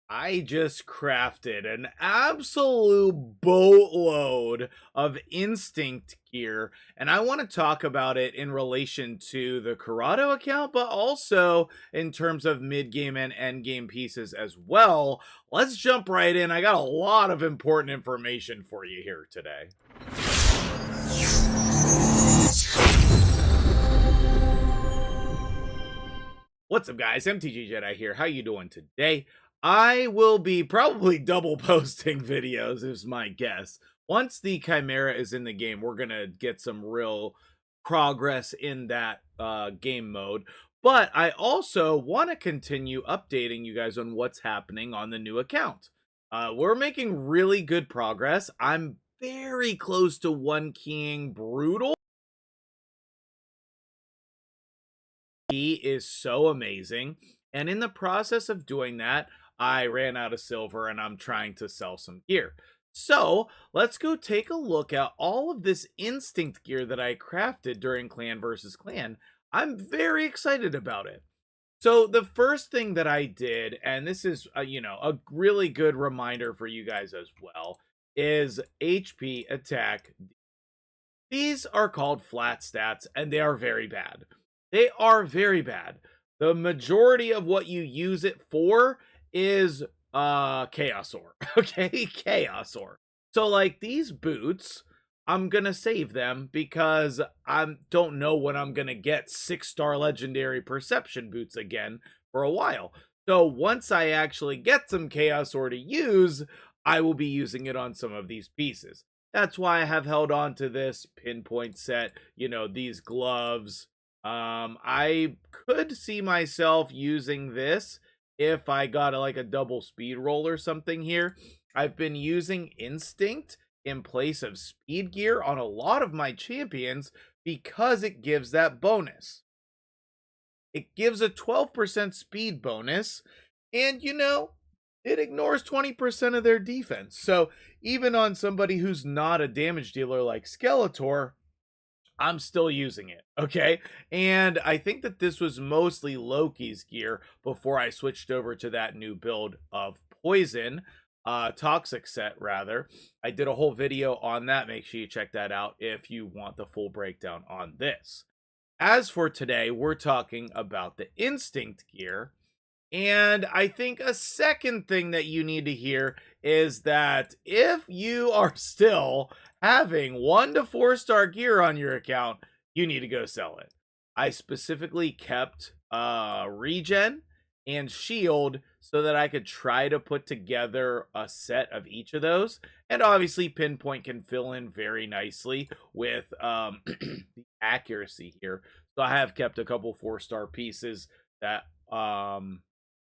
I just crafted an absolute boatload of instinct gear, and I want to talk about it in relation to the Corrado account, but also in terms of mid game and end game pieces as well. Let's jump right in. I got a lot of important information for you here today. What's up, guys? MtgJedi here. How you doing today? I will be probably double posting videos, is my guess. Once the Chimera is in the game, we're gonna get some real progress in that game mode. But I also want to continue updating you guys on what's happening on the new account. We're making really good progress. I'm very close to one keying Brutal. He is so amazing. And in the process of doing that, I ran out of silver and I'm trying to sell some gear. So let's go take a look at all of this instinct gear that I crafted during Clan versus Clan. I'm very excited about it. So the first thing that I did, and this is, a really good reminder for you guys as well, is HP attack. These are called flat stats, and they are very bad. They are very bad. The majority of what you use it for is Chaos Ore. Okay, Chaos Ore. So like these boots, I'm gonna save them because I don't know when I'm gonna get 6-star legendary perception boots again for a while. So once I actually get some Chaos Ore to use, I will be using it on some of these pieces. That's why I have held on to this pinpoint set, these gloves. I could see myself using this if I got like a double speed roll or something here. I've been using instinct in place of speed gear on a lot of my champions because it gives that bonus. It gives a 12% speed bonus, and it ignores 20% of their defense. So even on somebody who's not a damage dealer like Skeletor, I'm still using it, okay? And I think that this was mostly Loki's gear before I switched over to that new build of Poison, Toxic set, rather. I did a whole video on that. Make sure you check that out if you want the full breakdown on this. As for today, we're talking about the Instinct gear. And I think a second thing that you need to hear is that if you are still having 1 to 4-star gear on your account, you need to go sell it. I specifically kept regen and shield so that I could try to put together a set of each of those. And obviously pinpoint can fill in very nicely with the accuracy here. So I have kept a couple 4-star pieces that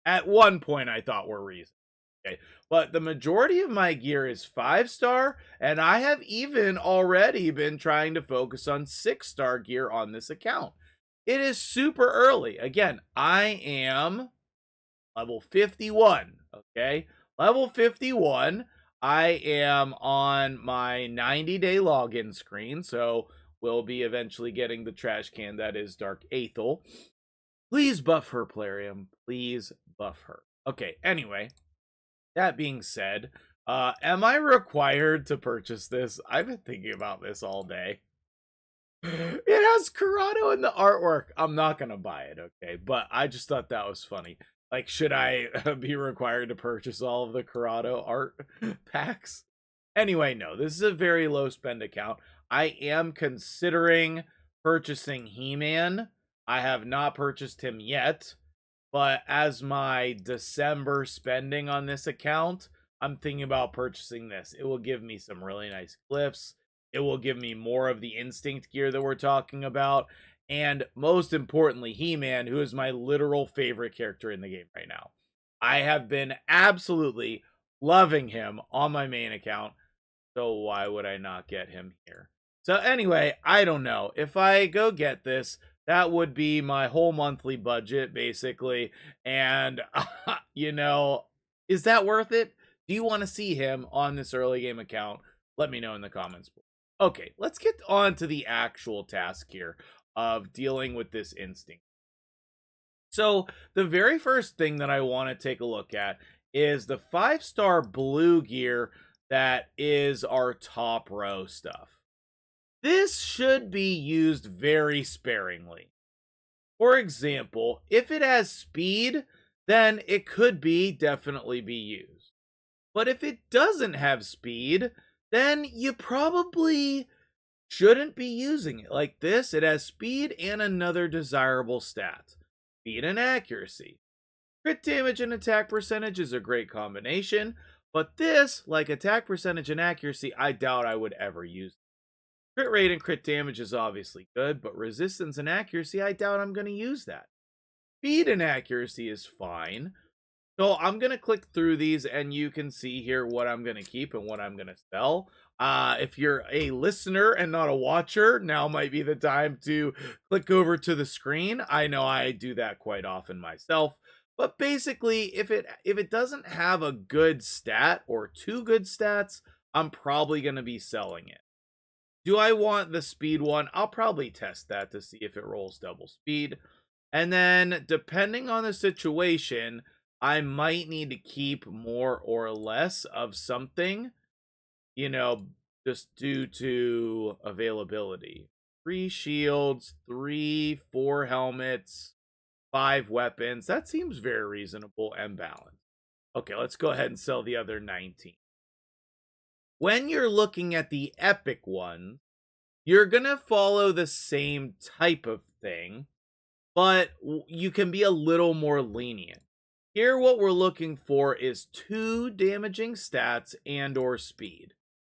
at one point I thought were reasonable. Okay, but the majority of my gear is 5-star, and I have even already been trying to focus on 6-star gear on this account. It is super early. Again, I am level 51, okay? Level 51. I am on my 90-day login screen, so we'll be eventually getting the trash can that is Dark Aethel. Please buff her, Plarium. Please buff her. Okay, anyway. That being said, am I required to purchase this? I've been thinking about this all day. It has Corrado in the artwork. I'm not going to buy it, okay? But I just thought that was funny. Like, should I be required to purchase all of the Corrado art packs? Anyway, no. This is a very low spend account. I am considering purchasing He-Man. I have not purchased him yet. But as my December spending on this account, I'm thinking about purchasing this. It will give me some really nice glyphs. It will give me more of the instinct gear that we're talking about. And most importantly, He-Man, who is my literal favorite character in the game right now. I have been absolutely loving him on my main account. So why would I not get him here? So anyway, I don't know. If I go get this, that would be my whole monthly budget, basically. And, is that worth it? Do you want to see him on this early game account? Let me know in the comments below. Okay, let's get on to the actual task here of dealing with this instinct. So the very first thing that I want to take a look at is the 5-star blue gear that is our top row stuff. This should be used very sparingly. For example, if it has speed, then it could definitely be used. But if it doesn't have speed, then you probably shouldn't be using it. Like this, it has speed and another desirable stat. Speed and accuracy. Crit damage and attack percentage is a great combination, but this, like attack percentage and accuracy, I doubt I would ever use. Crit rate and crit damage is obviously good, but resistance and accuracy, I doubt I'm going to use that. Speed and accuracy is fine. So I'm going to click through these and you can see here what I'm going to keep and what I'm going to sell. If you're a listener and not a watcher, now might be the time to click over to the screen. I know I do that quite often myself. But basically, if it doesn't have a good stat or two good stats, I'm probably going to be selling it. Do I want the speed one? I'll probably test that to see if it rolls double speed. And then, depending on the situation, I might need to keep more or less of something, you know, just due to availability. 3 shields, 4 helmets, 5 weapons. That seems very reasonable and balanced. Okay, let's go ahead and sell the other 19. When you're looking at the epic one, you're going to follow the same type of thing, but you can be a little more lenient. Here, what we're looking for is 2 damaging stats and or speed.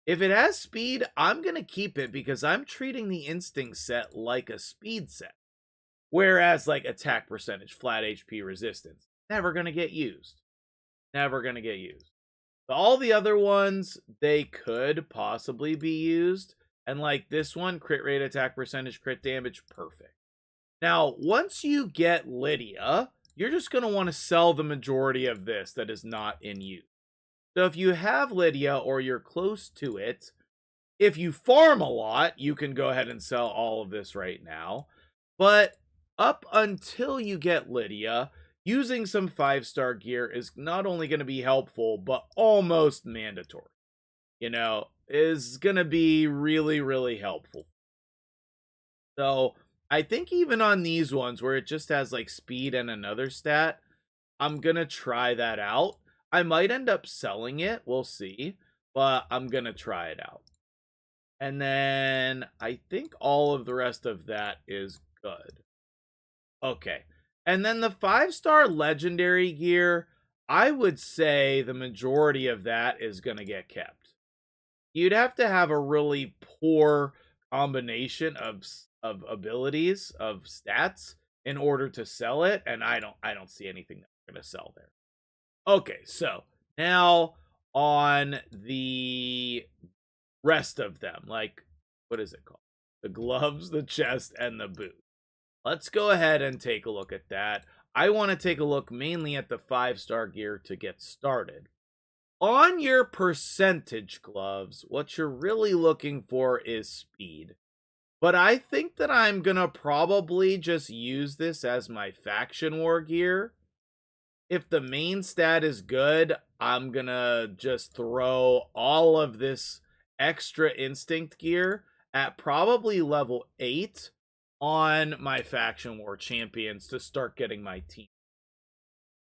If it has speed, I'm going to keep it because I'm treating the instinct set like a speed set. Whereas like attack percentage, flat HP resistance, never going to get used. Never going to get used. All the other ones, they could possibly be used. And like this one, crit rate, attack percentage, crit damage, perfect. Now, once you get Lydia, you're just going to want to sell the majority of this that is not in use. So if you have Lydia or you're close to it, if you farm a lot, you can go ahead and sell all of this right now. But up until you get Lydia, using some 5-star gear is not only going to be helpful, but almost mandatory. You know, is going to be really, really helpful. So I think even on these ones where it just has like speed and another stat, I'm going to try that out. I might end up selling it. We'll see. But I'm going to try it out. And then I think all of the rest of that is good. Okay. And then the 5-star legendary gear, I would say the majority of that is going to get kept. You'd have to have a really poor combination of abilities, of stats, in order to sell it, and I don't see anything that's going to sell there. Okay, so now on the rest of them, like, what is it called? The gloves, the chest, and the boot. Let's go ahead and take a look at that. I want to take a look mainly at the 5-star gear to get started. On your percentage gloves, what you're really looking for is speed. But I think that I'm going to probably just use this as my faction war gear. If the main stat is good, I'm going to just throw all of this extra instinct gear at probably level 8 on my faction war champions to start getting my team.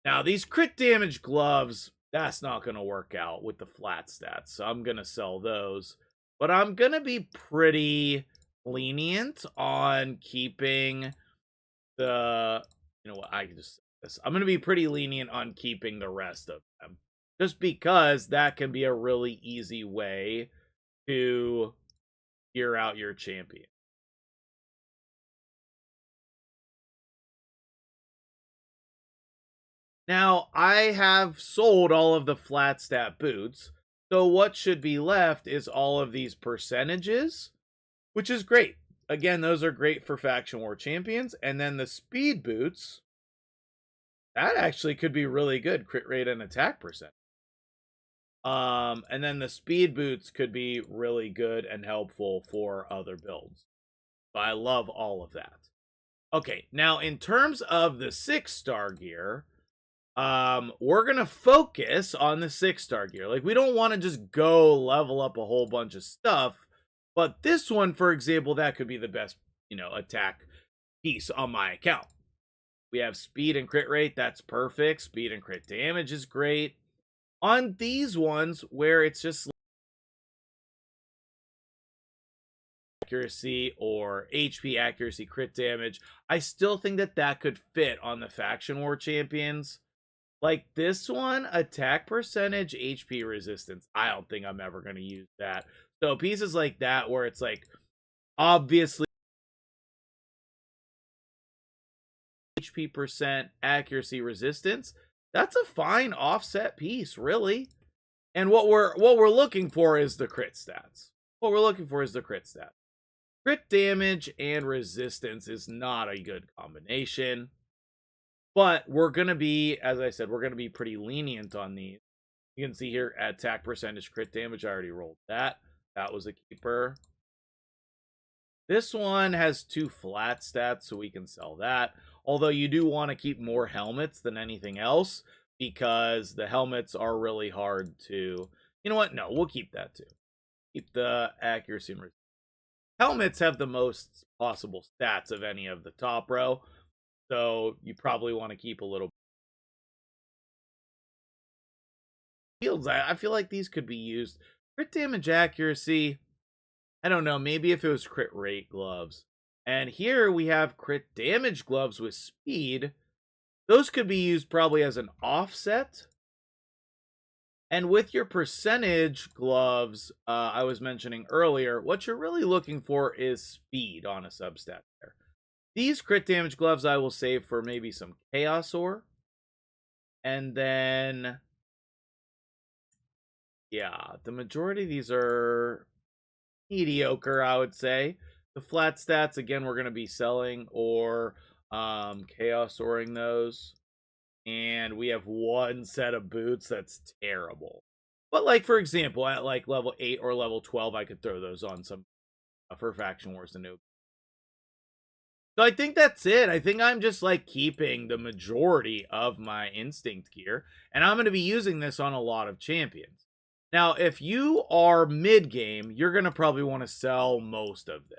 Now, these crit damage gloves, that's not going to work out with the flat stats, so I'm going to sell those. But I'm going to be pretty lenient on keeping the, you know what, I can just say this. I'm going to be pretty lenient on keeping the rest of them. Just because that can be a really easy way to gear out your champion. Now, I have sold all of the flat stat boots, so what should be left is all of these percentages, which is great. Again, those are great for faction war champions, and then the speed boots, that actually could be really good, crit rate and attack percent. And then the speed boots could be really good and helpful for other builds. So I love all of that. Okay, now in terms of the 6-star gear, we're gonna focus on the 6-star gear. Like, we don't want to just go level up a whole bunch of stuff, but this one, for example, that could be the best, attack piece on my account. We have speed and crit rate. That's perfect. Speed and crit damage is great. On these ones where it's just accuracy or HP accuracy crit damage, I still think that could fit on the faction war champions. Like this one, attack percentage, HP resistance. I don't think I'm ever going to use that. So pieces like that where it's like obviously HP percent, accuracy, resistance, that's a fine offset piece, really. And what we're looking for is the crit stats. What we're looking for is the crit stats. Crit damage and resistance is not a good combination. But we're going to be, as I said, we're going to be pretty lenient on these. You can see here, attack percentage, crit damage. I already rolled that. That was a keeper. This one has 2 flat stats, so we can sell that. Although you do want to keep more helmets than anything else, because the helmets are really hard to... You know what? No, we'll keep that too. Keep the accuracy and resistance. Helmets have the most possible stats of any of the top row, so you probably want to keep a little. Shields, I feel like these could be used. Crit damage accuracy, I don't know, maybe if it was crit rate gloves. And here we have crit damage gloves with speed. Those could be used probably as an offset. And with your percentage gloves, I was mentioning earlier, what you're really looking for is speed on a substat there. These crit damage gloves I will save for maybe some Chaos Ore. And then, yeah, the majority of these are mediocre, I would say. The flat stats, again, we're going to be selling or Chaos Oring those. And we have 1 set of boots that's terrible. But, like, for example, at, like, level 8 or level 12, I could throw those on some for Faction Wars and Noob. So I think that's it. I think I'm just, like, keeping the majority of my Instinct gear. And I'm going to be using this on a lot of champions. Now, if you are mid-game, you're going to probably want to sell most of this.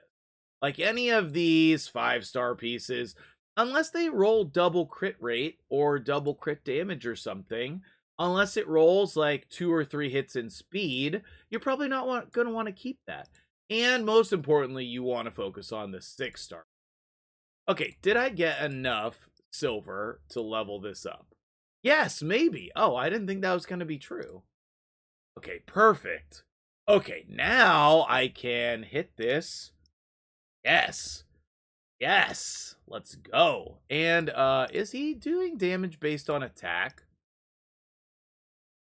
Like, any of these 5-star pieces... Unless they roll double crit rate or double crit damage or something, unless it rolls like 2 or 3 hits in speed, you're probably not going to want to keep that. And most importantly, you want to focus on the 6-star. Okay, did I get enough silver to level this up? Yes, maybe. Oh, I didn't think that was going to be true. Okay, perfect. Okay, now I can hit this. Yes. Yes, let's go. And is he doing damage based on attack?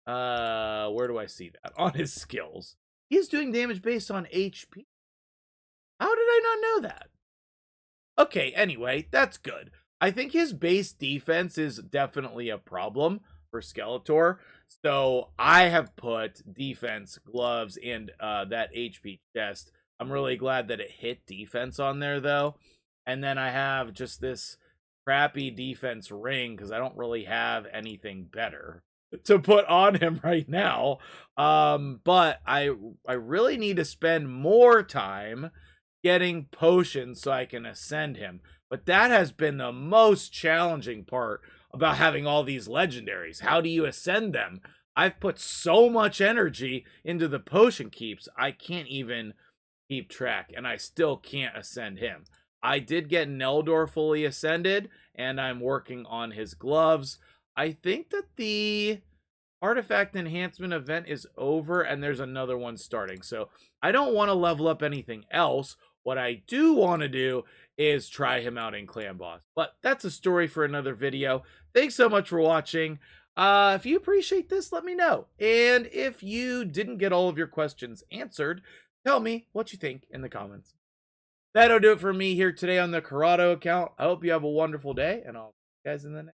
Where do I see that? On his skills. He's doing damage based on HP. How did I not know that? Okay, anyway, that's good. I think his base defense is definitely a problem for Skeletor. So I have put defense, gloves, and that HP chest. I'm really glad that it hit defense on there, though. And then I have just this crappy defense ring because I don't really have anything better to put on him right now. But I really need to spend more time getting potions so I can ascend him. But that has been the most challenging part about having all these legendaries. How do you ascend them? I've put so much energy into the potion keeps, I can't even keep track, and I still can't ascend him. I did get Neldor fully ascended, and I'm working on his gloves. I think that the artifact enhancement event is over, and there's another one starting. So I don't want to level up anything else. What I do want to do is try him out in Clan Boss. But that's a story for another video. Thanks so much for watching. If you appreciate this, let me know. And if you didn't get all of your questions answered, tell me what you think in the comments. That'll do it for me here today on the Corrado account. I hope you have a wonderful day, and I'll see you guys in the next.